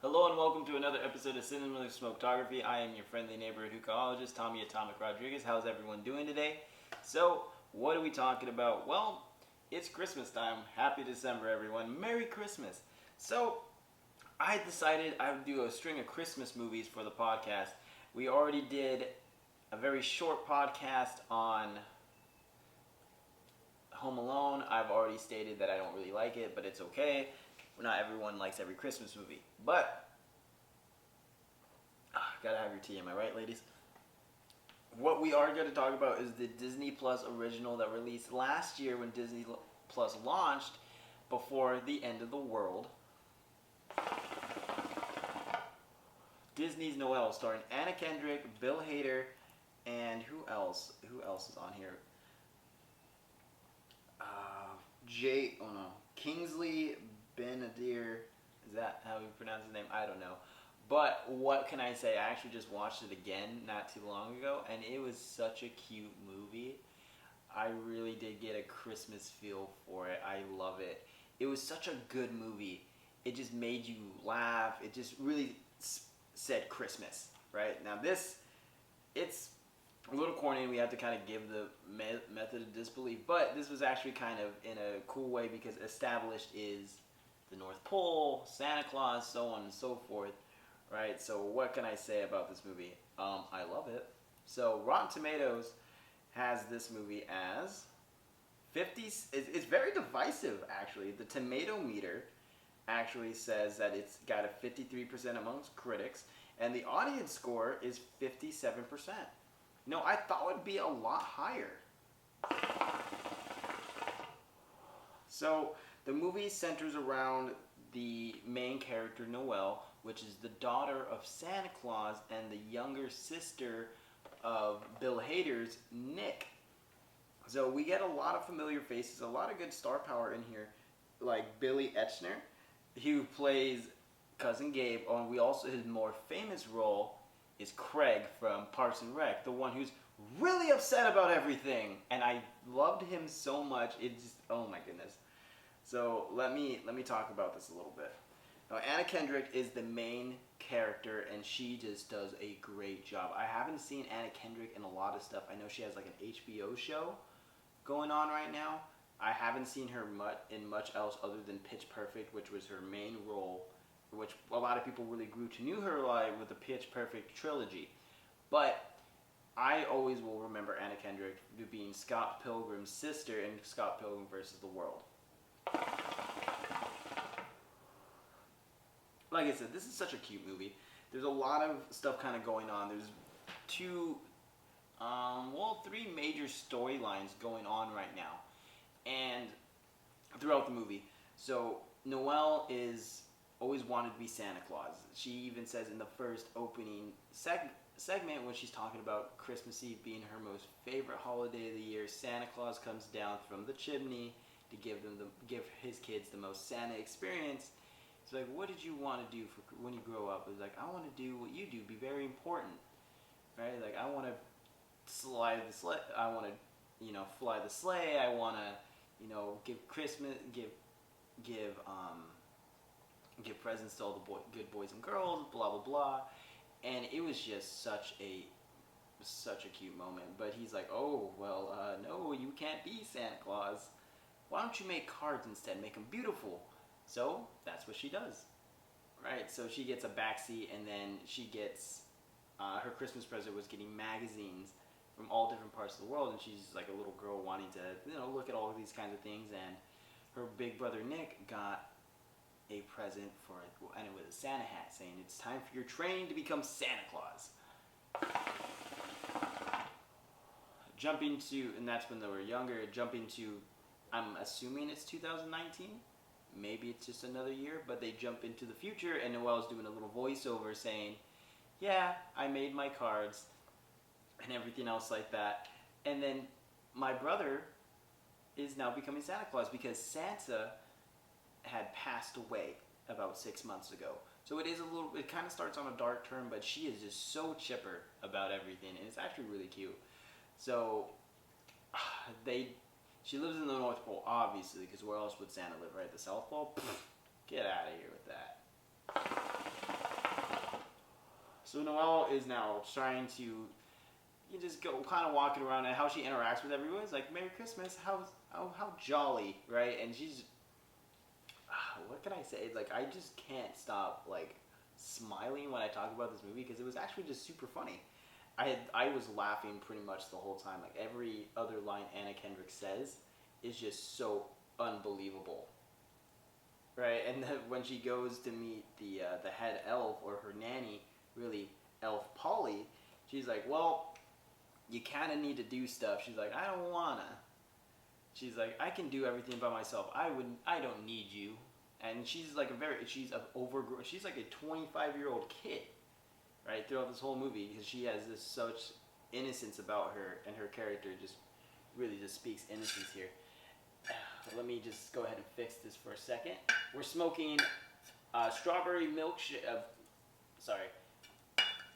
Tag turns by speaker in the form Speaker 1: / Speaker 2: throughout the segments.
Speaker 1: Hello and welcome to another episode of Cinema Smoketography. I am your friendly neighborhood hookahologist, Tommy Atomic Rodriguez. How's everyone doing today? So, what are we talking about? Well, it's Christmas time. Happy December, everyone. Merry Christmas. So, I decided I would do a string of Christmas movies for the podcast. We already did a very short podcast on Home Alone. I've already stated that I don't really like it, but it's okay. Not everyone likes every Christmas movie. But, gotta have your tea, am I right, ladies? What we are going to talk about is the Disney Plus original that released last year when Disney Plus launched before the end of the world. Disney's Noelle, starring Anna Kendrick, Bill Hader, and who else? Who else is on here? Kingsley Benadir. Is that how you pronounce his name? I don't know. But what can I say? I actually just watched it again not too long ago, and it was such a cute movie. I really did get a Christmas feel for it. I love it. It was such a good movie. It just made you laugh. It just really said Christmas, right? Now this, it's a little corny, and we have to kind of give the method of disbelief, but this was actually kind of in a cool way because established is the North Pole, Santa Claus, so on and so forth, right? So what can I say about this movie? I love it. So Rotten Tomatoes has this movie as 50. It's very divisive, actually. The tomato meter actually says that it's got a 53% amongst critics, and the audience score is 57%. No, I thought it would be a lot higher. So the movie centers around the main character, Noelle, which is the daughter of Santa Claus and the younger sister of Bill Hader's, Nick. So we get a lot of familiar faces, a lot of good star power in here, like Billy Eichner, who plays Cousin Gabe. And we also, his more famous role is Craig from Parks and Rec, the one who's really upset about everything. And I loved him so much. It just, oh my goodness. So let me talk about this a little bit. Now, Anna Kendrick is the main character, and she just does a great job. I haven't seen Anna Kendrick in a lot of stuff. I know she has like an HBO show going on right now. I haven't seen her in much else other than Pitch Perfect, which was her main role, which a lot of people really grew to know her like with the Pitch Perfect trilogy. But I always will remember Anna Kendrick being Scott Pilgrim's sister in Scott Pilgrim vs. the World. Like I said, this is such a cute movie. There's a lot of stuff kind of going on. There's three major storylines going on right now, and throughout the movie. So Noelle is always wanted to be Santa Claus. She even says in the first opening segment when she's talking about Christmas Eve being her most favorite holiday of the year, Santa Claus comes down from the chimney to give his kids the most Santa experience. It's like, what did you want to do for when you grow up? It's like, I want to do what you do, be very important, right? Like, I want to slide the sleigh. I want to, fly the sleigh. I want to, give Christmas, give presents to all the good boys and girls, blah blah blah. And it was just such a cute moment. But he's like, oh well, no, you can't be Santa Claus. Why don't you make cards instead? Make them beautiful. So that's what she does, right? So she gets a backseat, and then she gets her Christmas present was getting magazines from all different parts of the world, and she's like a little girl wanting to look at all of these kinds of things. And her big brother Nick got a present and it was a Santa hat saying it's time for your training to become Santa Claus. And that's when they were younger. Jumping to, I'm assuming it's 2019. Maybe it's just another year, but they jump into the future, and Noelle's doing a little voiceover saying, yeah, I made my cards and everything else like that. And then my brother is now becoming Santa Claus because Santa had passed away about 6 months ago. So it kind of starts on a dark turn, but she is just so chipper about everything, and it's actually really cute. So she lives in the North Pole, obviously, because where else would Santa live, right? The South Pole? Pfft, get out of here with that. So Noelle is now trying to you just go kind of walking around, and how she interacts with everyone is like Merry Christmas, how jolly, right? And she's what can I say? Like I just can't stop like smiling when I talk about this movie because it was actually just super funny. I was laughing pretty much the whole time. Like every other line Anna Kendrick says is just so unbelievable, right? And then when she goes to meet the head elf or her nanny, really Elf Polly, she's like, well, you kind of need to do stuff. She's like, I don't wanna. She's like, I can do everything by myself. I don't need you. And she's like she's like a 25-year-old kid, right? Throughout this whole movie, because she has this such innocence about her, and her character just really just speaks innocence here. Let me just go ahead and fix this for a second. We're smoking strawberry milkshake.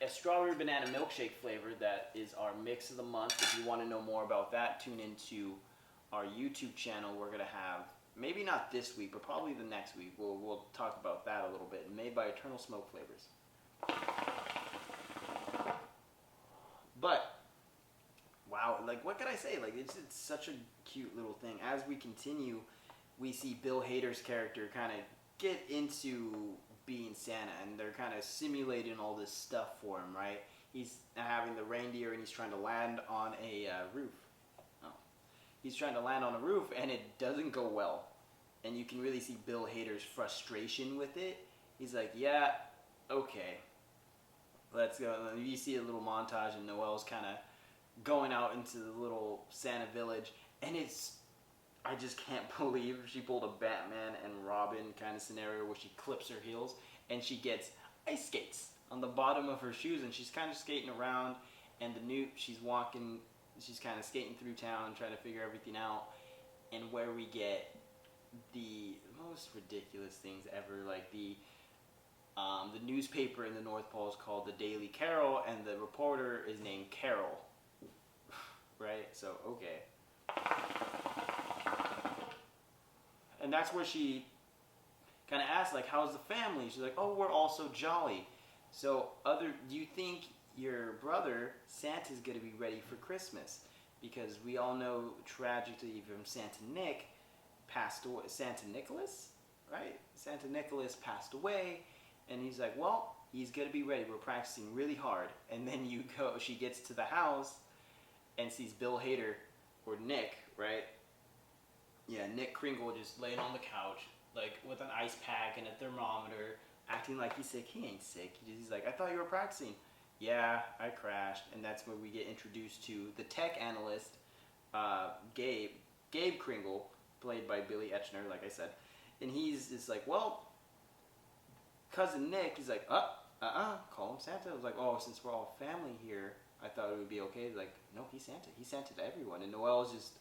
Speaker 1: A strawberry banana milkshake flavor that is our mix of the month. If you want to know more about that, tune into our YouTube channel. We're gonna have, maybe not this week, but probably the next week. We'll talk about that a little bit. Made by Eternal Smoke Flavors. But wow, like what can I say? Like it's such a cute little thing. As we continue, we see Bill Hader's character kind of get into being Santa, and they're kind of simulating all this stuff for him, right? He's having the reindeer, and he's trying to land on a roof. Oh. He's trying to land on a roof, and it doesn't go well. And you can really see Bill Hader's frustration with it. He's like, yeah, okay, let's go. And you see a little montage, and Noelle's kind of going out into the little Santa village, and I just can't believe she pulled a Batman and Robin kind of scenario where she clips her heels and she gets ice skates on the bottom of her shoes, and she's kind of skating around, and she's kind of skating through town trying to figure everything out, and where we get the most ridiculous things ever, like the newspaper in the North Pole is called the Daily Carol, and the reporter is named Carol, right? So, okay. And that's where she kind of asks, like, how's the family? She's like, oh, we're all so jolly. So, do you think your brother, Santa's going to be ready for Christmas? Because we all know, tragically, from Santa Nick passed away. Santa Nicholas, right? Santa Nicholas passed away. And he's like, well, he's going to be ready. We're practicing really hard. And then she gets to the house and sees Bill Hader, or Nick, right? Yeah, Nick Kringle just laying on the couch, like with an ice pack and a thermometer, acting like he's sick. He ain't sick. He's like, I thought you were practicing. Yeah, I crashed. And that's where we get introduced to the tech analyst, Gabe Kringle, played by Billy Etchner, like I said. And he's just like, well, cousin Nick, he's like, call him Santa. I was like, oh, since we're all family here, I thought it would be okay. He's like, no, he's Santa. He's Santa to everyone. And Noelle's just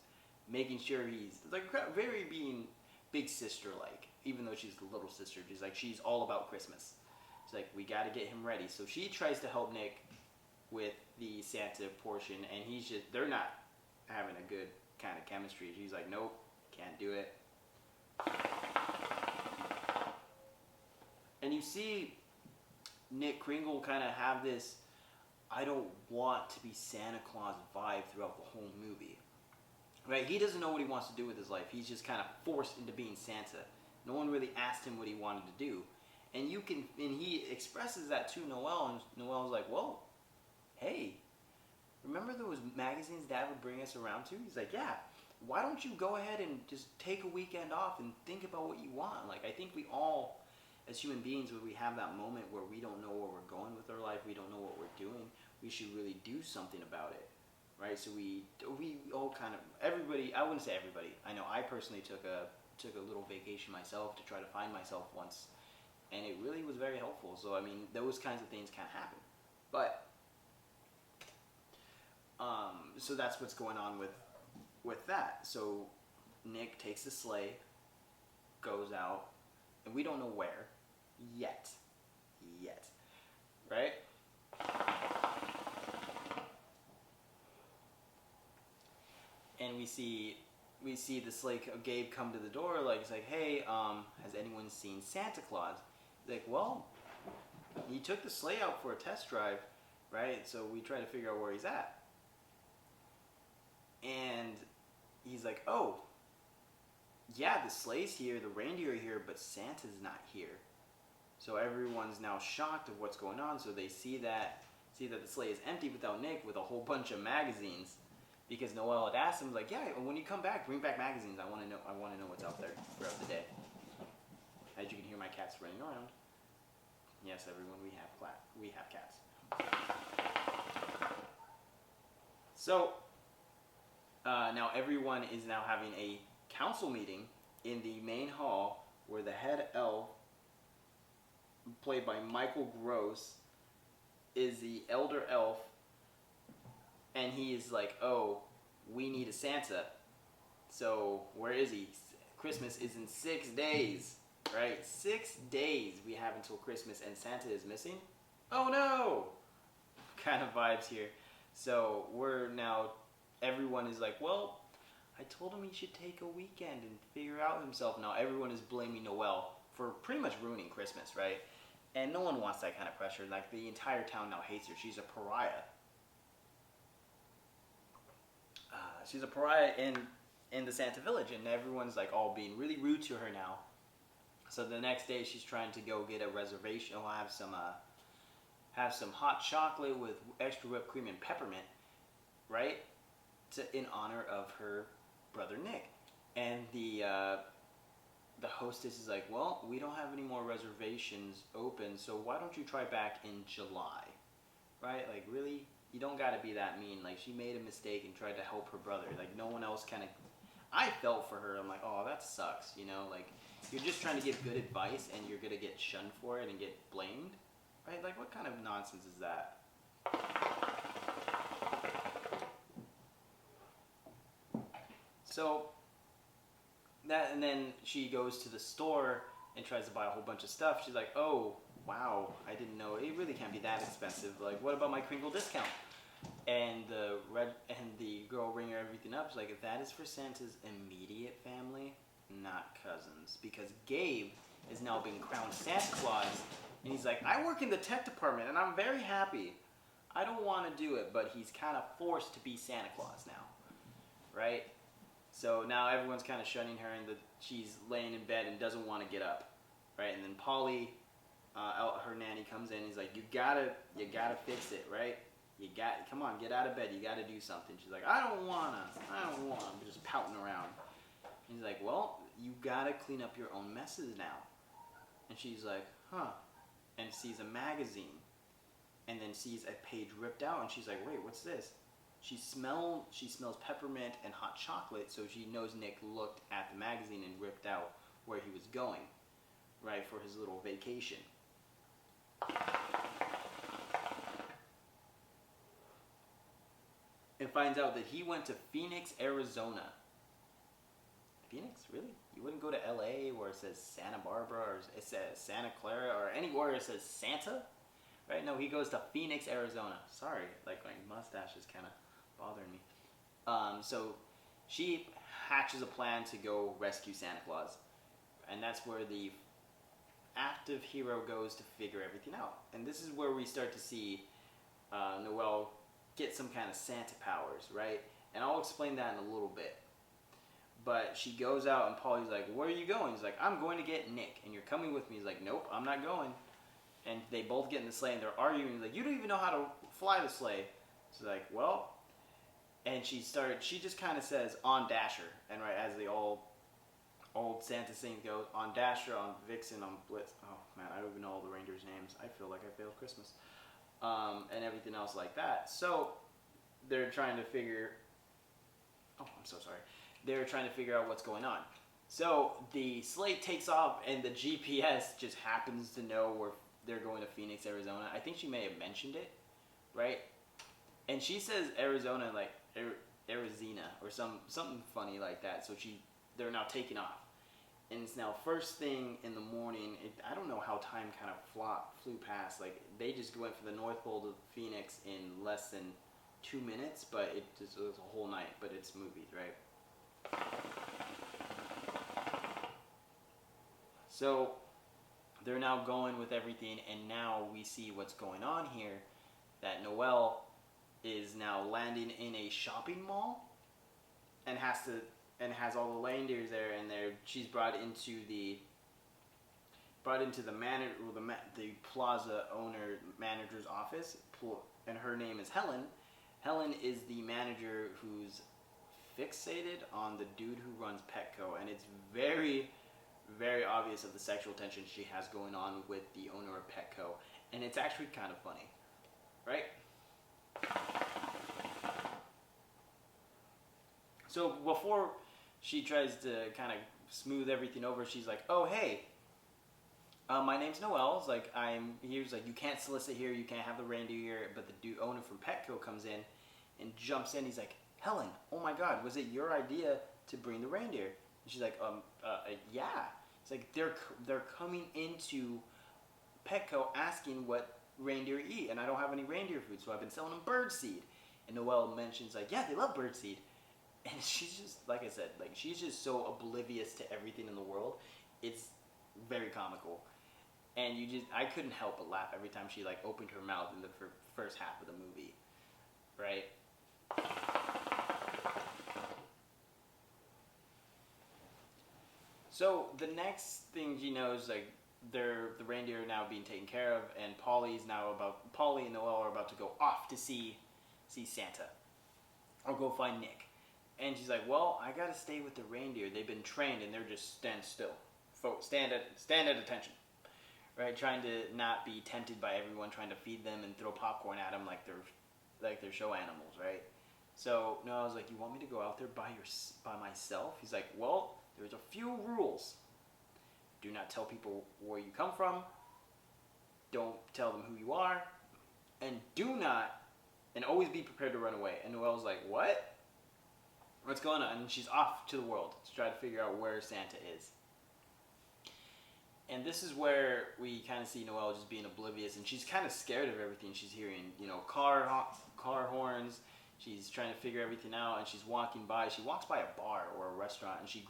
Speaker 1: making sure he's like very being big sister like, even though she's the little sister. She's all about Christmas. She's like, we got to get him ready. So she tries to help Nick with the Santa portion, and they're not having a good kind of chemistry. She's like, nope, can't do it. And you see Nick Kringle kind of have this I don't want to be Santa Claus vibe throughout the whole movie. Right? He doesn't know what he wants to do with his life. He's just kind of forced into being Santa. No one really asked him what he wanted to do. And he expresses that to Noelle, and Noelle's like, well, hey, remember those magazines Dad would bring us around to? He's like, yeah, why don't you go ahead and just take a weekend off and think about what you want? Like, I think we all, as human beings, when we have that moment where we don't know where we're going with our life, we don't know what we're doing, we should really do something about it. Right, so we all kind of, everybody, I wouldn't say everybody, I know I personally took a little vacation myself to try to find myself once, and it really was very helpful. So I mean, those kinds of things can happen, but so that's what's going on with that. So Nick takes the sleigh, goes out, and we don't know where yet, right? And we see the sleigh, Gabe come to the door, like, it's like, hey, has anyone seen Santa Claus? He's like, well, he took the sleigh out for a test drive, right? So we try to figure out where he's at. And he's like, oh, yeah, the sleigh's here, the reindeer are here, but Santa's not here. So everyone's now shocked of what's going on. So they see that the sleigh is empty without Nick, with a whole bunch of magazines, because Noelle had asked him, like, yeah, when you come back, bring back magazines. I want to know what's out there throughout the day. As you can hear, my cat's running around. Yes, everyone, we have cats. So now everyone is now having a council meeting in the main hall, where the head elf, played by Michael Gross, is the elder elf, and he is like, oh, we need a Santa. So where is he? Christmas is in 6 days, right? 6 days we have until Christmas, and Santa is missing? Oh no! Kind of vibes here. So everyone is like, well, I told him he should take a weekend and figure out himself. Now everyone is blaming Noelle for pretty much ruining Christmas, right? And no one wants that kind of pressure. Like, the entire town now hates her. She's a pariah. She's a pariah in the Santa village, and everyone's like all being really rude to her now. So the next day she's trying to go get a reservation. I'll have some hot chocolate with extra whipped cream and peppermint, right? In honor of her brother Nick. And the hostess is like, well, we don't have any more reservations open, so why don't you try back in July, right? Like, really? You don't gotta be that mean. Like, she made a mistake and tried to help her brother. Like, no one else kind of... I felt for her. I'm like, oh, that sucks, you know? Like, you're just trying to give good advice, and you're gonna get shunned for it and get blamed, right? Like, what kind of nonsense is that? So... and then she goes to the store and tries to buy a whole bunch of stuff. She's like, oh, wow, I didn't know. It really can't be that expensive. Like, what about my crinkle discount? And the girl ringing everything up. She's like, that is for Santa's immediate family, not cousins. Because Gabe is now being crowned Santa Claus. And he's like, I work in the tech department, and I'm very happy. I don't want to do it, but he's kind of forced to be Santa Claus now, right? So now everyone's kind of shunning her, and she's laying in bed and doesn't want to get up, right? And then Polly, her nanny, comes in and he's like, you gotta fix it, right? Come on, get out of bed. You gotta do something. She's like, I don't wanna. I'm just pouting around. And he's like, well, you gotta clean up your own messes now. And she's like, huh? And sees a magazine, and then sees a page ripped out, and she's like, wait, what's this? She smells peppermint and hot chocolate, so she knows Nick looked at the magazine and ripped out where he was going, right, for his little vacation. And finds out that he went to Phoenix, Arizona. Phoenix? Really? You wouldn't go to LA where it says Santa Barbara, or it says Santa Clara, or anywhere it says Santa? Right? No, he goes to Phoenix, Arizona. Sorry, like my mustache is kind of bothering me. So she hatches a plan to go rescue Santa Claus. And that's where the active hero goes to figure everything out. And this is where we start to see Noelle get some kind of Santa powers, right? And I'll explain that in a little bit. But she goes out, and Polly's like, where are you going? He's like, I'm going to get Nick, and you're coming with me. He's like, nope, I'm not going. And they both get in the sleigh, and they're arguing. He's like, you don't even know how to fly the sleigh. She's like, well, and she just kind of says, on Dasher. And right as the old Santa scene goes, on Dasher, on Vixen, on Blitz. Oh, man, I don't even know all the reindeers' names. I feel like I failed Christmas. And everything else like that. So they're trying to figure... Oh, I'm so sorry. They're trying to figure out what's going on. So the sleigh takes off, and the GPS just happens to know where they're going to Phoenix, Arizona. I think she may have mentioned it, right? And she says Arizona, like Arizona, or something funny like that. So they're now taking off, and it's now first thing in the morning. I don't know how time kind of flew past. Like, they just went from the North Pole to Phoenix in less than 2 minutes, but it was a whole night. But it's movies, right? So they're now going with everything, and now we see what's going on here. That Noelle is now landing in a shopping mall, and has all the reindeers there, and she's brought into the the plaza owner manager's office, and her name is Helen. Helen is the manager who's fixated on the dude who runs Petco, and it's very, very obvious of the sexual tension she has going on with the owner of Petco, and it's actually kind of funny, right? So before she tries to kind of smooth everything over, she's like, "Oh hey, my name's Noelle. It's like I'm here. He's like, you can't solicit here. You can't have the reindeer here." But the owner from Petco comes in and jumps in. He's like, "Helen, oh my God, was it your idea to bring the reindeer?" And she's like, yeah." It's like they're coming into Petco asking what reindeer eat, and I don't have any reindeer food, so I've been selling them bird seed. And Noelle mentions like, "Yeah, they love bird seed." And she's just, like I said, like she's just so oblivious to everything in the world. It's very comical. And I couldn't help but laugh every time she like opened her mouth in the first half of the movie, right? So the next thing you know is like the reindeer are now being taken care of, and Polly and Noelle are about to go off to see Santa, or go find Nick. And she's like, "Well, I gotta stay with the reindeer. They've been trained, and they're just stand still, stand at attention." Right, trying to not be tempted by everyone trying to feed them and throw popcorn at them like they're show animals, right? So no, I was like, "You want me to go out there by myself?" He's like, "Well, there's a few rules. Do not tell people where you come from. Don't tell them who you are, and always be prepared to run away." And Noelle's like, "What? What's going on?" And she's off to the world to try to figure out where Santa is. And this is where we kind of see Noelle just being oblivious, and she's kind of scared of everything she's hearing. Car horns. She's trying to figure everything out, and she's walking by. She walks by a bar or a restaurant, and she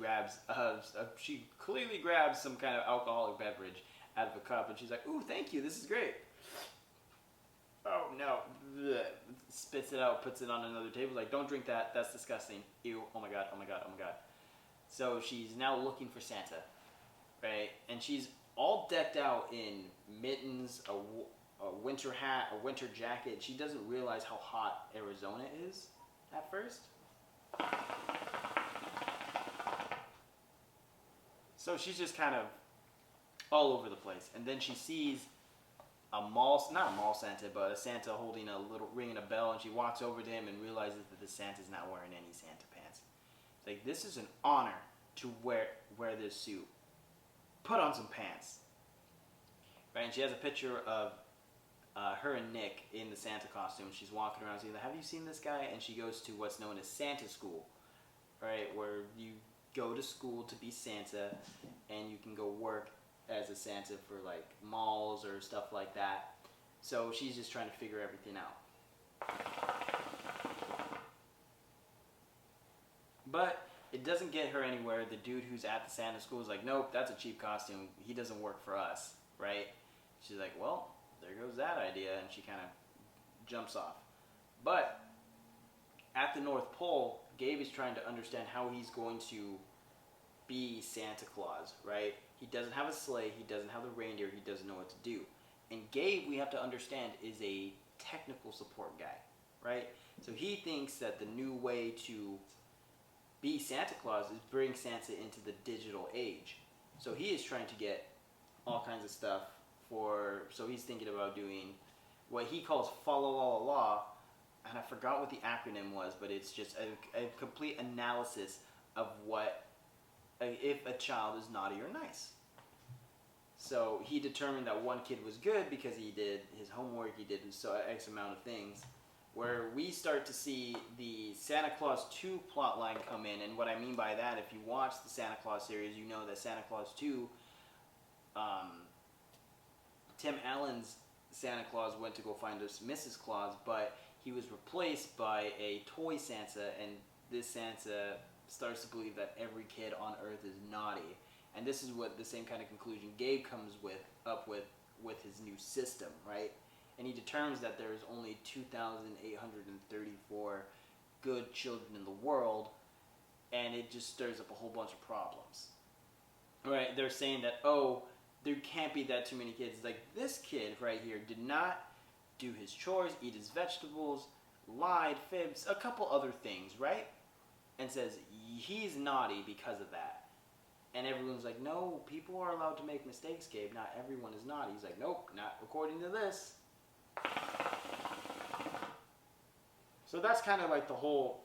Speaker 1: clearly grabs some kind of alcoholic beverage out of a cup, and she's like, "Ooh, thank you, this is great." Oh no! Blech. Spits it out, puts it on another table. Like, "Don't drink that. That's disgusting. Ew! Oh my god! Oh my god! Oh my god!" So she's now looking for Santa. Right, and she's all decked out in mittens, a winter hat, a winter jacket. She doesn't realize how hot Arizona is at first. So she's just kind of all over the place. And then she sees not a mall Santa, but a Santa holding ringing a bell, and she walks over to him and realizes that the Santa's not wearing any Santa pants. It's like, this is an honor to wear this suit. Put on some pants. Right, and she has a picture of her and Nick in the Santa costume. She's walking around saying, "Have you seen this guy?" And she goes to what's known as Santa school, right, where you go to school to be Santa, and you can go work as a Santa for like malls or stuff like that. So she's just trying to figure everything out. But it doesn't get her anywhere. The dude who's at the Santa school is like, "Nope, that's a cheap costume. He doesn't work for us," right? She's like, "Well, there goes that idea," and she kind of jumps off. But at the North Pole, Gabe is trying to understand how he's going to be Santa Claus, right? He doesn't have a sleigh. He doesn't have the reindeer. He doesn't know what to do. And Gabe, we have to understand, is a technical support guy, right? So he thinks that the new way to be Santa Claus is bring Santa into the digital age. So he is trying to get all kinds of stuff so he's thinking about doing what he calls follow all law, and I forgot what the acronym was, but it's just a complete analysis of if a child is naughty or nice. So he determined that one kid was good because he did his homework, he did X amount of things, where we start to see the Santa Claus 2 plotline come in. And what I mean by that, if you watch the Santa Claus series, you know that Santa Claus 2, Tim Allen's Santa Claus went to go find us Mrs. Claus, but he was replaced by a toy Santa, and this Santa starts to believe that every kid on Earth is naughty, And this is what the same kind of conclusion Gabe comes with his new system, right? And he determines that there is only 2,834 good children in the world, and it just stirs up a whole bunch of problems. Right? They're saying that, oh, there can't be that too many kids. It's like, this kid right here did not do his chores, eat his vegetables, lied, fibs, a couple other things, right? And says he's naughty because of that. And everyone's like, no, people are allowed to make mistakes, Gabe. Not everyone is naughty. He's like, nope, not according to this. So that's kind of like the whole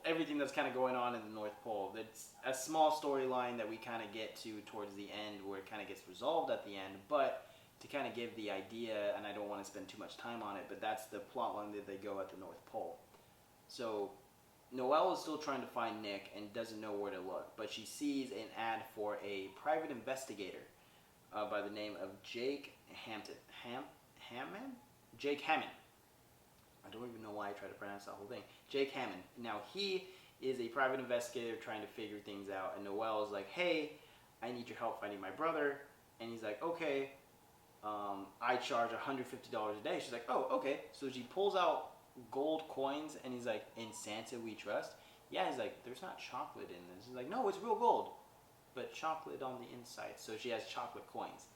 Speaker 1: everything that's kind of going on in the North Pole. It's a small storyline that we kind of get to towards the end, where it kind of gets resolved at the end. But to kind of give the idea, and I don't want to spend too much time on it, but that's the plot line that they go at the North Pole. So Noelle is still trying to find Nick and doesn't know where to look, but she sees an ad for a private investigator by the name of Jake Hammond? Jake Hammond. I don't even know why I try to pronounce that whole thing. Jake Hammond. Now, he is a private investigator trying to figure things out, and Noelle is like, hey, I need your help finding my brother. And he's like, okay, I charge $150 a day. She's like, oh, okay. So she pulls out gold coins, and he's like, in Santa we trust? Yeah, he's like, there's not chocolate in this. He's like, no, it's real gold, but chocolate on the inside. So she has chocolate coins.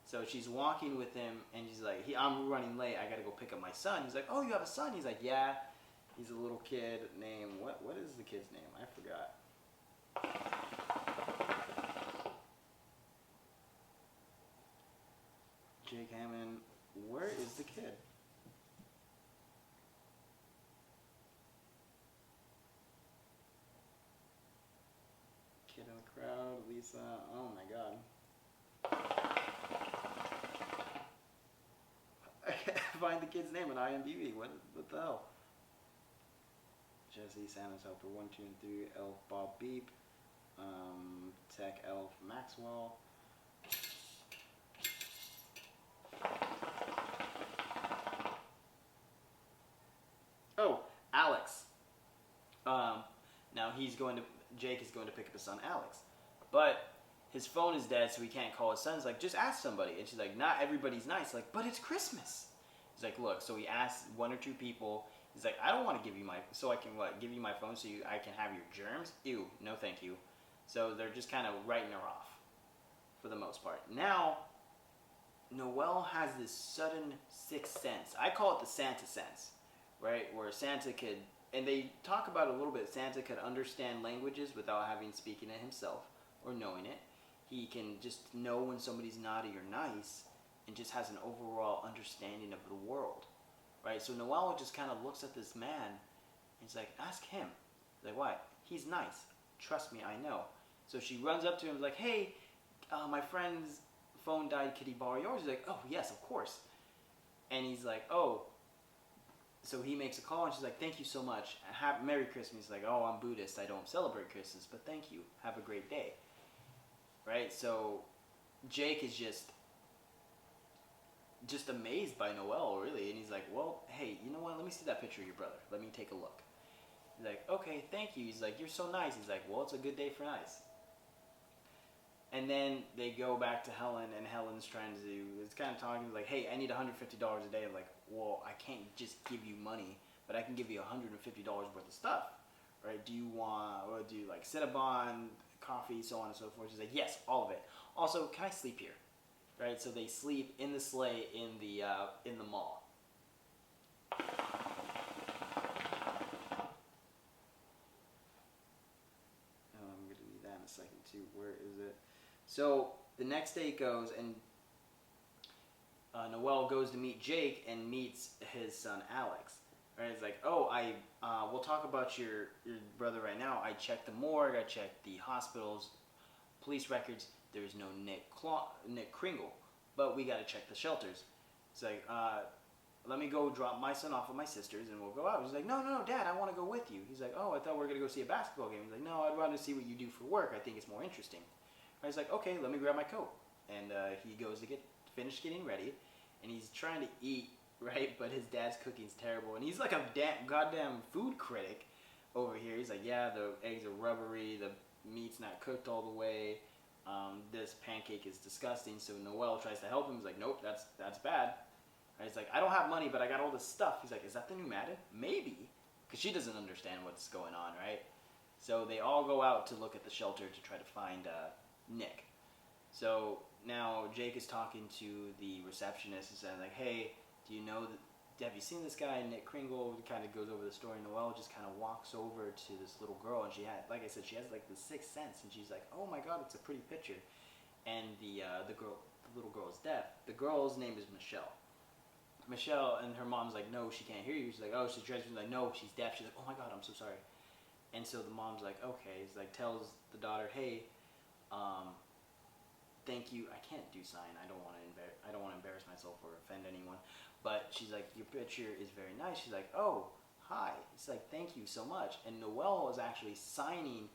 Speaker 1: So she's walking with him, and she's like, I'm running late. I got to go pick up my son. He's like, oh, you have a son? He's like, yeah. He's a little kid named, what is the kid's name? I forgot. Jake Hammond, where is the kid? Kid in the crowd, Lisa, oh my god. I can't find the kid's name on IMDb. What the hell? Jesse, Santa's helper, 1, 2, and 3, Elf Bob Beep, Tech Elf Maxwell. Oh, Alex. Now Jake is going to pick up his son Alex, but his phone is dead, so he can't call his son. He's like, just ask somebody. And she's like, not everybody's nice. Like, but it's Christmas. He's like, look. So he asks 1 or 2 people. He's like, I don't want to give you give you my phone so I can have your germs? Ew, no thank you. So they're just kind of writing her off for the most part. Now, Noelle has this sudden sixth sense. I call it the Santa sense, right? Where Santa could, and they talk about it a little bit, Santa could understand languages without having speaking it himself or knowing it. He can just know when somebody's naughty or nice, and just has an overall understanding of the world. Right, so Noelle just kind of looks at this man, and he's like, ask him. He's like, what? He's nice. Trust me, I know. So she runs up to him and is like, hey, my friend's phone died. Could he borrow yours? He's like, oh, yes, of course. And he's like, oh. So he makes a call, and she's like, thank you so much. Merry Christmas. He's like, oh, I'm Buddhist. I don't celebrate Christmas, but thank you. Have a great day. Right, so Jake is just amazed by Noelle, really, and he's like, well, hey, you know what, let me see that picture of your brother, let me take a look. He's like, okay, thank you. He's like, you're so nice. He's like, well, it's a good day for nice. And then they go back to Helen, and Helen's it's kind of talking, like, hey, I need $150 a day. I'm like, well, I can't just give you money, but I can give you $150 worth of stuff, right? Do you like Cinnabon, coffee, so on and so forth? She's like, yes, all of it. Also, can I sleep here? Right, so they sleep in the sleigh in the mall. I'm gonna need that in a second too. Where is it? So the next day goes, and Noelle goes to meet Jake and meets his son Alex. Right, it's like, oh, we'll talk about your brother right now. I checked the morgue, I checked the hospitals, police records. There's no Nick Kringle, but we got to check the shelters. It's like, let me go drop my son off with my sisters, and we'll go out. He's like, no, Dad, I want to go with you. He's like, oh, I thought we were going to go see a basketball game. He's like, no, I'd rather see what you do for work. I think it's more interesting. I was like, okay, let me grab my coat. And he goes to finish getting ready, and he's trying to eat, right? But his dad's cooking's terrible, and he's like a goddamn food critic over here. He's like, yeah, the eggs are rubbery, the meat's not cooked all the way. this pancake is disgusting. So Noelle tries to help him. He's like, nope, that's bad. Right? He's like, I don't have money, but I got all this stuff. He's like, is that the new Madden? Maybe, because she doesn't understand what's going on, right? So they all go out to look at the shelter to try to find Nick. So now Jake is talking to the receptionist and saying like, hey, do you know that? Have you seen this guy, Nick Kringle? Kind of goes over the story. Noelle just kind of walks over to this little girl, and she had, like I said, she has like the sixth sense, and she's like, "Oh my God, it's a pretty picture." And the little girl is deaf. The girl's name is Michelle. Michelle, and her mom's like, "No, she can't hear you." She's like, "Oh," she's like, "No, she's deaf." She's like, "Oh my God, I'm so sorry." And so the mom's like, "Okay." He's like, tells the daughter, "Hey, thank you." I can't do sign. I don't want to embarrass myself or offend anyone. But she's like, "Your picture is very nice." She's like, "Oh, hi." It's like, "Thank you so much." And Noelle is actually signing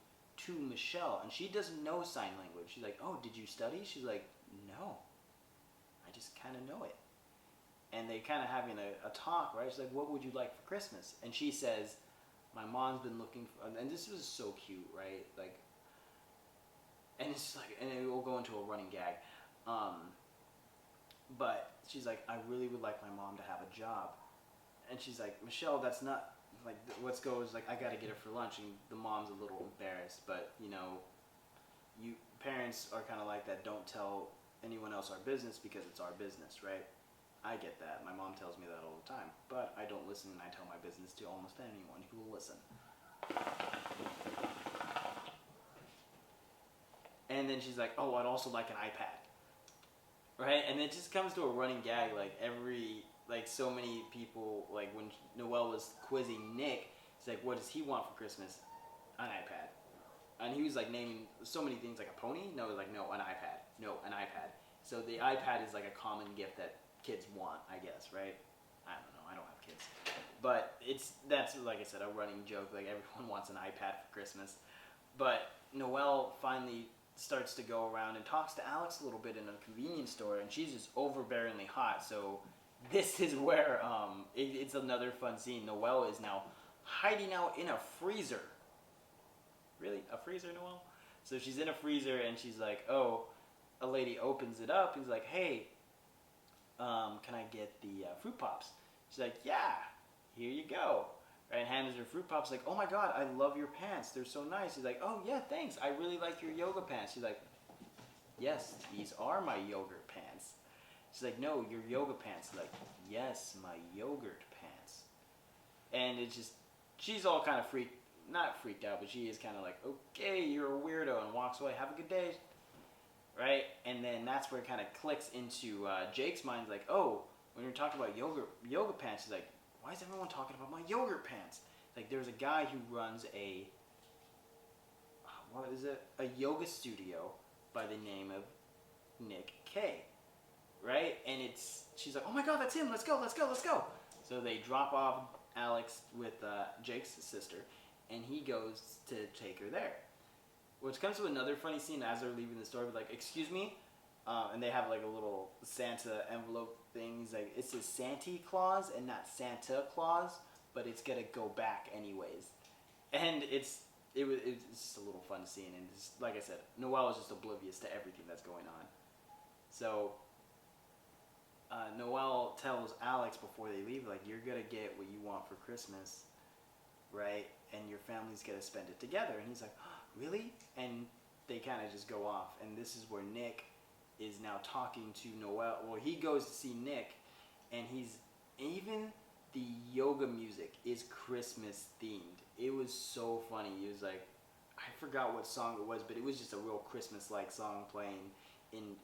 Speaker 1: to Michelle, and she doesn't know sign language. She's like, "Oh, did you study?" She's like, "No, I just kind of know it." And they kind of having a talk, right? She's like, "What would you like for Christmas?" And she says, "My mom's been looking for," and this was so cute, right? Like, and it's like, and it will go into a running gag. But she's like, "I really would like my mom to have a job." And she's like, "Michelle, that's not, like, let's go," is like, "I got to get her for lunch." And the mom's a little embarrassed, but you know, you parents are kind of like that. Don't tell anyone else our business because it's our business, right? I get that. My mom tells me that all the time, but I don't listen, and I tell my business to almost anyone who will listen. And then she's like, "Oh, I'd also like an iPad." Right? And it just comes to a running gag, like so many people, like when Noelle was quizzing Nick, it's like, what does he want for Christmas? An iPad. And he was like naming so many things, like a pony? No, like, no, an iPad. No, an iPad. So the iPad is like a common gift that kids want, I guess, right? I don't know, I don't have kids. But that's, like I said, a running joke, like everyone wants an iPad for Christmas. But Noelle finally starts to go around and talks to Alex a little bit in a convenience store, and she's just overbearingly hot. So this is where it's another fun scene. Noelle is now hiding out in a freezer. Really? A freezer, Noelle? So she's in a freezer, and she's like, oh, a lady opens it up. He's like, hey, can I get the Fruit Pops? She's like, yeah, here you go. And hands her Fruit Pops, like, oh my God, I love your pants. They're so nice. He's like, oh yeah, thanks. I really like your yoga pants. She's like, yes, these are my yogurt pants. She's like, no, your yoga pants. He's like, yes, my yogurt pants. And it's just, she's all kind of not freaked out, but she is kind of like, okay, you're a weirdo, and walks away. Have a good day. Right? And then that's where it kind of clicks into Jake's mind, like, oh, when you're talking about yoga pants, he's like, why is everyone talking about my yogurt pants? Like, there's a guy who runs a yoga studio by the name of Nick K. Right? And she's like, oh my God, that's him. Let's go. So they drop off Alex with Jake's sister, and he goes to take her there. Which comes to another funny scene as they're leaving the store, like, excuse me? And they have like a little Santa envelope thing. He's like, it says Santa Claus and not Santa Claus, but it's gonna go back anyways. And it's just a little fun scene, and just, like I said, Noelle is just oblivious to everything that's going on. So Noelle tells Alex before they leave, like, you're gonna get what you want for Christmas, right? And your family's gonna spend it together. And he's like, oh, really? And they kind of just go off, and this is where Nick is now talking to Noelle. Well, he goes to see Nick, and even the yoga music is Christmas themed. It was so funny. He was like, I forgot what song it was, but it was just a real Christmas-like song playing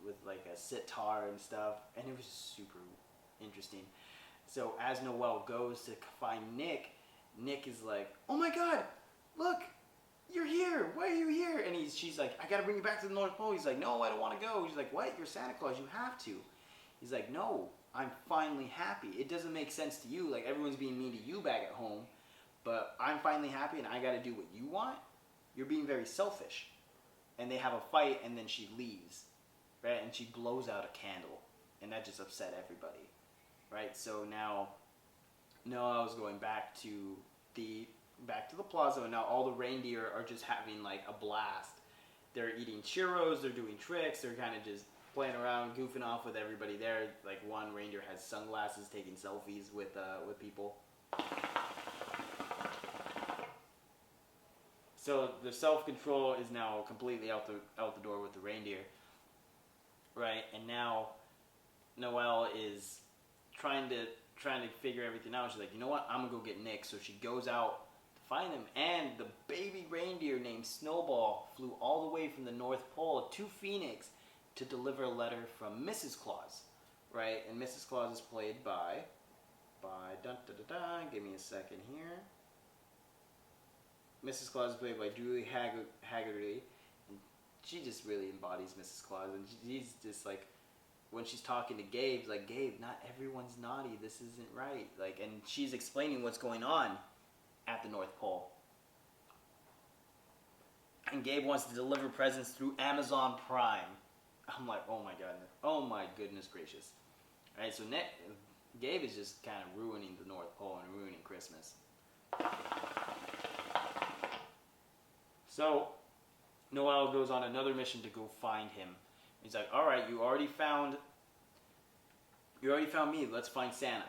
Speaker 1: with like a sitar and stuff, and it was super interesting. So as Noelle goes to find Nick is like, oh my God, look, you're here. Why are you here? And she's like, I gotta bring you back to the North Pole. He's like, no, I don't want to go. She's like, what? You're Santa Claus. You have to. He's like, no, I'm finally happy. It doesn't make sense to you. Like, everyone's being mean to you back at home, but I'm finally happy, and I gotta do what you want. You're being very selfish. And they have a fight, and then she leaves, right? And she blows out a candle, and that just upset everybody, right? So now Noelle's going back to the plaza, and now all the reindeer are just having like a blast. they're eating churros, they're doing tricks, they're kind of just playing around, goofing off with everybody there. Like one reindeer has sunglasses, taking selfies with people. So the self-control is now completely out the door with the reindeer, right? And now Noelle is trying to figure everything out. She's like, you know what? I'm gonna go get Nick. So she goes out to find him, and the baby reindeer named Snowball flew all the way from the North Pole to Phoenix to deliver a letter from Mrs. Claus, right? And Mrs. Claus is played by dun, dun, dun, dun, give me a second here. Mrs. Claus is played by Julie Haggerty, and she just really embodies Mrs. Claus, and she's just like, when she's talking to Gabe, like, Gabe, not everyone's naughty, this isn't right, like, and she's explaining what's going on at the North Pole. And Gabe wants to deliver presents through Amazon Prime. I'm like, oh my goodness gracious. Alright, so Gabe is just kind of ruining the North Pole and ruining Christmas. So, Noelle goes on another mission to go find him. He's like, all right, you already found me, let's find Santa,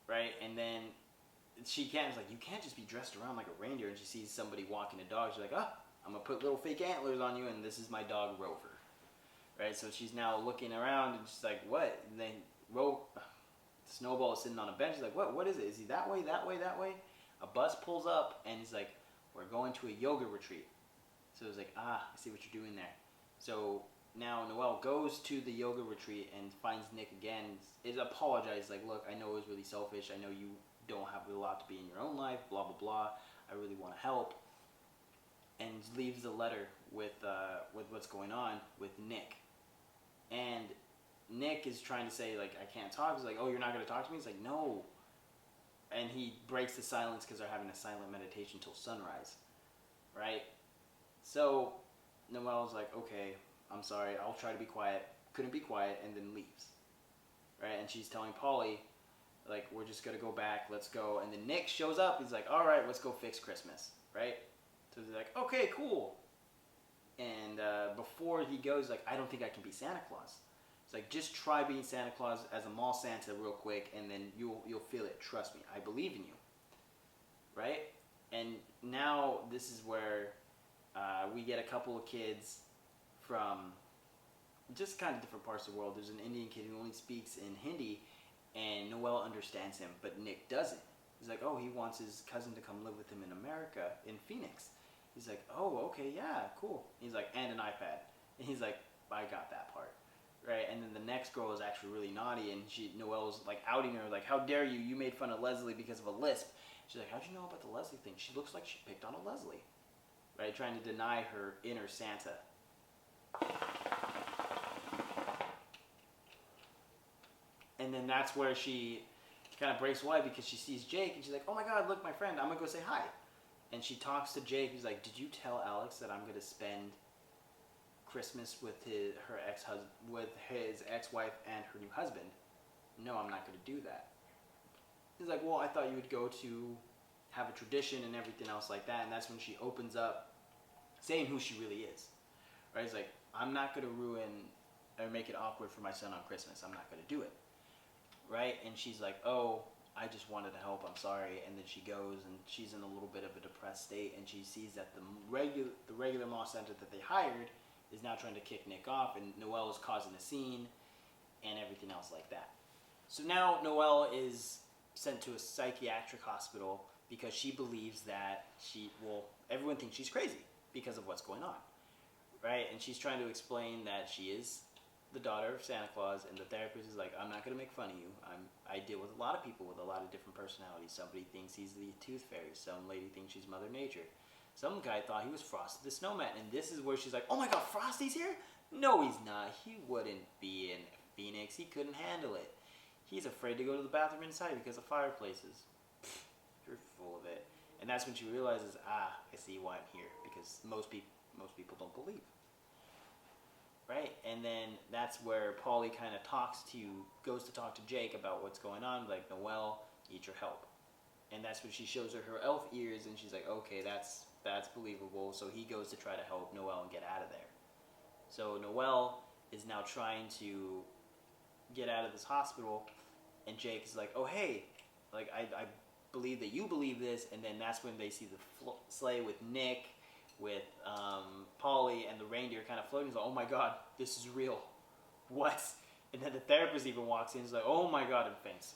Speaker 1: right? And then she's like, you can't just be dressed around like a reindeer. And she sees somebody walking a dog. She's like, I'm going to put little fake antlers on you, and this is my dog, Rover. Right? So she's now looking around, and she's like, what? And then Snowball is sitting on a bench. She's like, what is it? Is he that way, that way, that way? A bus pulls up, and he's like, we're going to a yoga retreat. So it's like, I see what you're doing there. So now Noelle goes to the yoga retreat and finds Nick again. It apologizes, like, look, I know it was really selfish. I know you don't have a lot to be in your own life, blah, blah, blah. I really want to help. And leaves a letter with what's going on with Nick. And Nick is trying to say, like, I can't talk. He's like, oh, you're not going to talk to me? He's like, no. And he breaks the silence because they're having a silent meditation till sunrise. Right? So Noelle's like, okay, I'm sorry, I'll try to be quiet. Couldn't be quiet, and then leaves. Right? And she's telling Polly, like, we're just going to go back, let's go. And then Nick shows up, he's like, all right, let's go fix Christmas. Right? So he's like, okay, cool. And before he goes, like, I don't think I can be Santa Claus. It's like, just try being Santa Claus as a mall Santa real quick, and then you'll feel it. Trust me, I believe in you. Right? And now this is where we get a couple of kids from just kind of different parts of the world. There's an Indian kid who only speaks in Hindi, and Noelle understands him, but Nick doesn't. He's like, oh, he wants his cousin to come live with him in America, in Phoenix. He's like, oh, okay, yeah, cool. He's like, and an iPad. And he's like, I got that part. Right? And then the next girl is actually really naughty, and Noelle's like outing her, like, how dare you? You made fun of Leslie because of a lisp. She's like, how'd you know about the Leslie thing? She looks like she picked on a Leslie. Right? Trying to deny her inner Santa. And then that's where she kind of breaks away because she sees Jake, and she's like, oh my god, look, my friend, I'm going to go say hi. And she talks to Jake. He's like, did you tell Alex that I'm going to spend Christmas with his ex-wife and her new husband? No, I'm not going to do that. He's like, well, I thought you would go to have a tradition and everything else like that. And that's when she opens up saying who she really is. Right? He's like, I'm not going to ruin or make it awkward for my son on Christmas. I'm not going to do it. Right? And she's like, oh, I just wanted to help, I'm sorry. And then she goes, and she's in a little bit of a depressed state, and she sees that the regular mall center that they hired is now trying to kick Nick off, and Noelle is causing a scene and everything else like that. So now Noelle is sent to a psychiatric hospital because she believes that everyone thinks she's crazy because of what's going on. Right? And she's trying to explain that she is the daughter of Santa Claus, and the therapist is like, I'm not going to make fun of you. I deal with a lot of people with a lot of different personalities. Somebody thinks he's the Tooth Fairy. Some lady thinks she's Mother Nature. Some guy thought he was Frosty the Snowman. And this is where she's like, oh my god, Frosty's here? No, he's not. He wouldn't be in Phoenix. He couldn't handle it. He's afraid to go to the bathroom inside because of fireplaces. Pfft, you're full of it. And that's when she realizes, I see why I'm here. Because most people don't believe. Right? And then that's where Polly kind of goes to talk to Jake about what's going on, like, Noelle, need your help. And that's when she shows her elf ears, and she's like, okay, that's believable. So he goes to try to help Noelle and get out of there. So Noelle is now trying to get out of this hospital, and Jake is like, "Oh hey, like I believe that you believe this," and then that's when they see the sleigh with Nick, with Polly, and the reindeer kind of floating. He's like, "Oh my God, this is real. What?" And then the therapist even walks in. He's like, "Oh my God," and faints.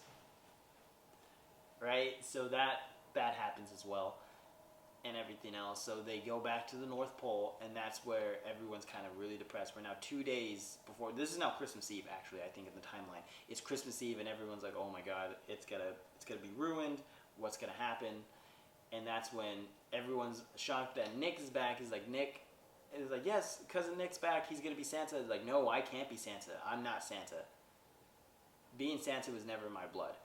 Speaker 1: Right? So that happens as well, and everything else. So they go back to the North Pole, and that's where everyone's kind of really depressed. We're now 2 days before. This is now Christmas Eve, actually. I think in the timeline, it's Christmas Eve, and everyone's like, "Oh my God, it's gonna be ruined. What's gonna happen?" And that's when everyone's shocked that Nick is back. He's like, "Nick," and he's like, "Yes, cousin Nick's back. He's gonna be Santa." He's like, "No, I can't be Santa. I'm not Santa. Being Santa was never in my blood."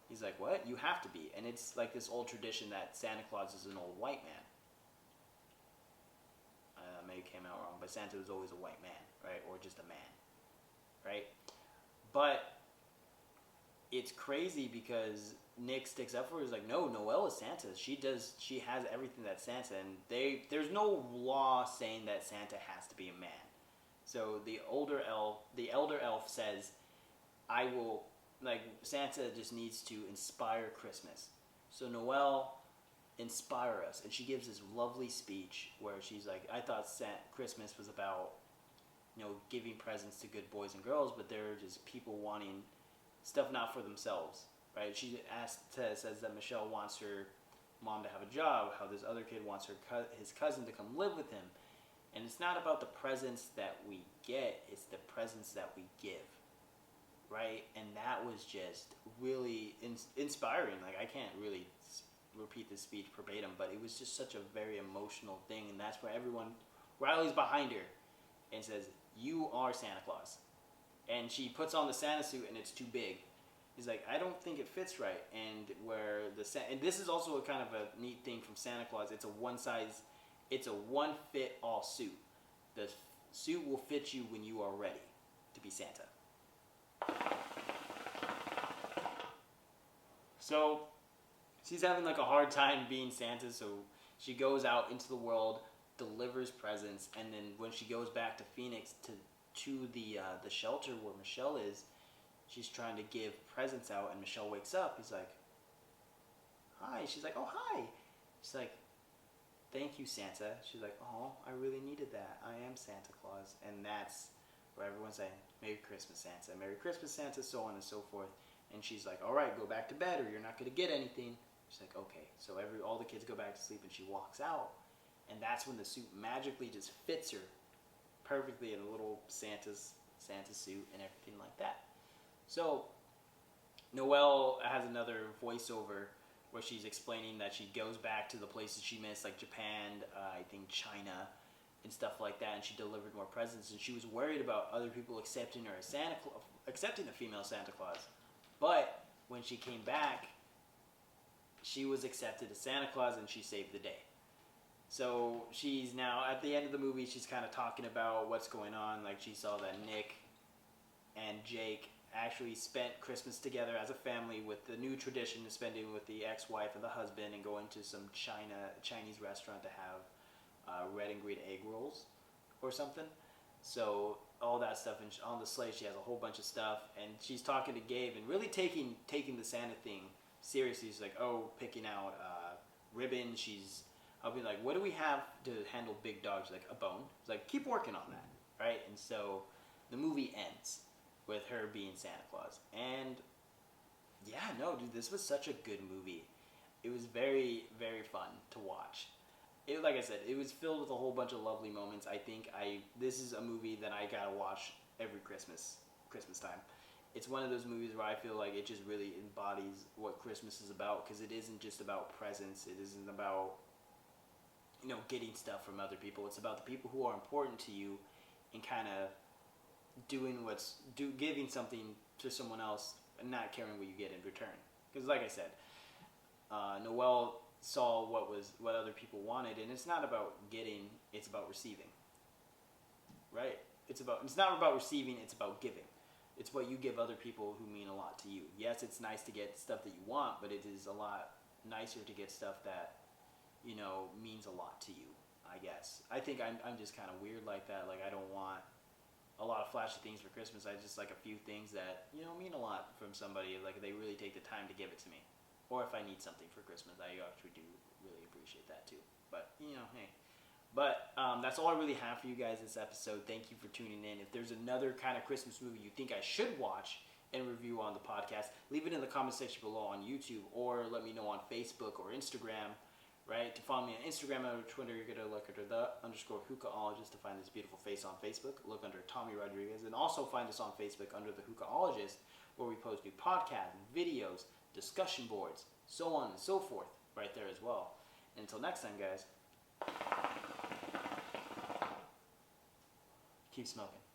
Speaker 1: He's like, "What? You have to be." And it's like this old tradition that Santa Claus is an old white man. Maybe came out wrong, but Santa was always a white man, right? Or just a man, right? But it's crazy because Nick sticks up for her. He's like, "No, Noelle is Santa. She has everything that's Santa." And there's no law saying that Santa has to be a man. So the elder elf says, "I will." Like, Santa just needs to inspire Christmas. So Noelle, inspire us. And she gives this lovely speech where she's like, "I thought Christmas was about, giving presents to good boys and girls, but they're just people wanting stuff not for themselves," right? She says that Michelle wants her mom to have a job, how this other kid wants his cousin to come live with him. And it's not about the presents that we get, it's the presents that we give. Right? And that was just really inspiring. Like, I can't really repeat this speech verbatim, but it was just such a very emotional thing. And that's where everyone rallies behind her and says, "You are Santa Claus." And she puts on the Santa suit, and it's too big. He's like, "I don't think it fits right." And and this is also a kind of a neat thing from Santa Claus. It's a one fit all suit. The suit will fit you when you are ready to be Santa. So she's having like a hard time being Santa, so she goes out into the world, delivers presents, and then when she goes back to Phoenix to the shelter where Michelle is, she's trying to give presents out, and Michelle wakes up. He's like, "Hi." She's like, "Oh, hi." She's like, "Thank you, Santa." She's like, "Oh, I really needed that. I am Santa Claus." And that's where everyone's saying, "Merry Christmas, Santa. Merry Christmas, Santa," so on and so forth. And she's like, "All right, go back to bed or you're not going to get anything." She's like, "Okay." So all the kids go back to sleep, and she walks out. And that's when the suit magically just fits her perfectly in a little Santa suit and everything like that. So Noelle has another voiceover where she's explaining that she goes back to the places she missed, like Japan, I think China, and stuff like that, and she delivered more presents, and she was worried about other people accepting her as accepting a female Santa Claus. But when she came back, she was accepted as Santa Claus, and she saved the day. So she's now, at the end of the movie, she's kind of talking about what's going on. Like, she saw that Nick and Jake actually spent Christmas together as a family, with the new tradition of spending with the ex-wife and the husband, and going to some Chinese restaurant to have red and green egg rolls or something. So all that stuff, and on the sleigh she has a whole bunch of stuff, and she's talking to Gabe and really taking the Santa thing seriously. She's like, picking out ribbon. I'll be like, "What do we have to handle big dogs?" Like, "A bone." It's like, "Keep working on that," right? And so the movie ends with her being Santa Claus. And yeah, no, dude, this was such a good movie. It was very, very fun to watch. Like I said, it was filled with a whole bunch of lovely moments. I think this is a movie that I gotta watch every Christmas time. It's one of those movies where I feel like it just really embodies what Christmas is about, because it isn't just about presents. It isn't about getting stuff from other people. It's about the people who are important to you, and kind of giving something to someone else and not caring what you get in return. Because like I said, Noelle saw what other people wanted, and it's not about getting, it's about receiving. Right? It's not about receiving, it's about giving. It's what you give other people who mean a lot to you. Yes, it's nice to get stuff that you want, but it is a lot nicer to get stuff that means a lot to you, I guess. I think I'm just kind of weird like that. Like, I don't want a lot of flashy things for Christmas. I just like a few things that, you know, mean a lot from somebody. Like they really take the time to give it to me. Or if I need something for Christmas, I actually do really appreciate that too. But, you know, hey. But that's all I really have for you guys this episode. Thank you for tuning in. If there's another kind of Christmas movie you think I should watch and review on the podcast, leave it in the comment section below on YouTube, or let me know on Facebook or Instagram. Right? To follow me on Instagram or Twitter, you're going to look under _hookahologist to find this beautiful face on Facebook. Look under Tommy Rodriguez. And also find us on Facebook under the Hookahologist, where we post new podcasts, videos, discussion boards, so on and so forth, right there as well. Until next time, guys, keep smoking.